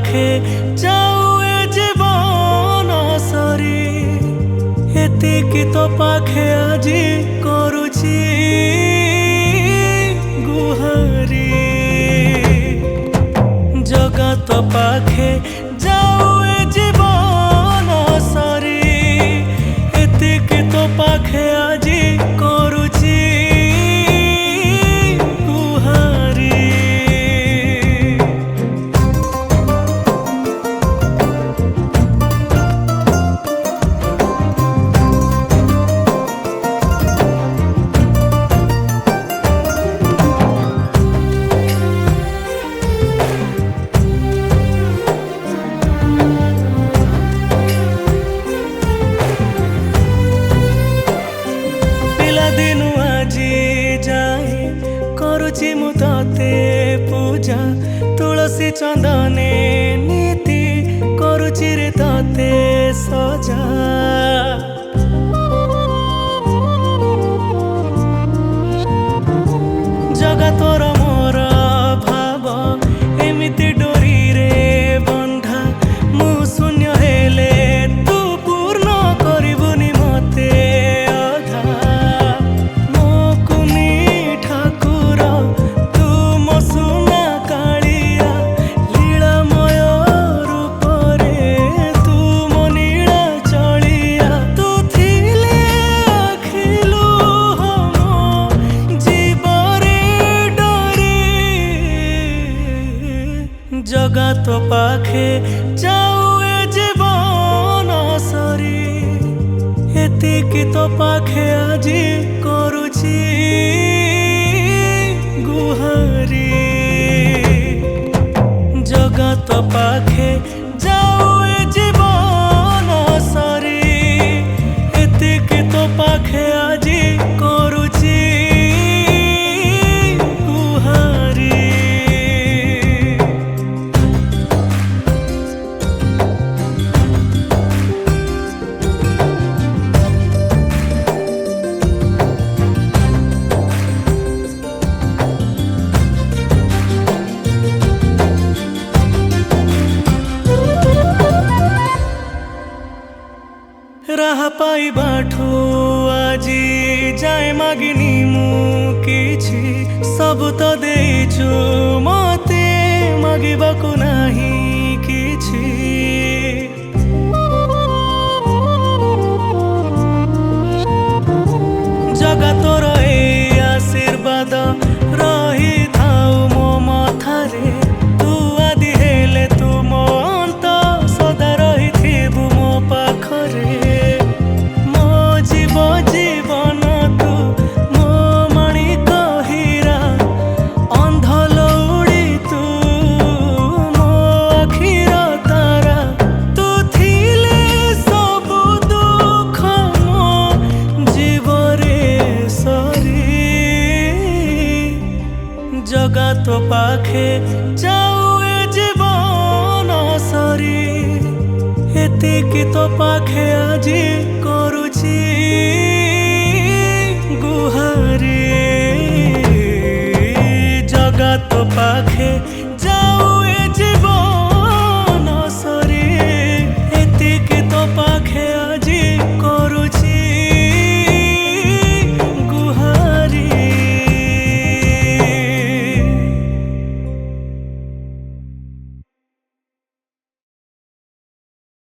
पाखे जाऊ ए जीवन सरी एतिकी तो पाखे आजी करुची गुहारी जगत पाखे जाऊ ए जीवन सरी एतिकी तो पाखे आजी करुची दिनु आजी जाए करुची मु तते पूजा तुलसी चंदने नीति करुची रे तते सजा जगतर मोर भाव एमिति डोरी रे बंधा मु शून्य हेले तू पूर्ण करिबुनी मते जगत पाखे जाऊ ए जीवन सरी एतिकी तो पाखे आजी करुची गुहारी जगत पाखे जाऊ ए जीवन सरी एतिकी तो पाखे आजी करुची राह पाई बाठू आजी जाए मागिनी मु किछि सब तो देइछु मते मागिबाकु नाही किछि जगतर ए आशीर्वाद रही थाउ मो मथारे तू आदि हेले तू मो अंत सदा रही थिबु मो पाखरे जीवन तू मो माणिक हीरा अंध लौड़ी तू मो आखिर तारा तू थिले सब दुख मो जीवरे सरी जगत पाखे जाऊ ए जीवन सरी एतिकी तो पाखे आजी करुची गुहारी जगत पाखे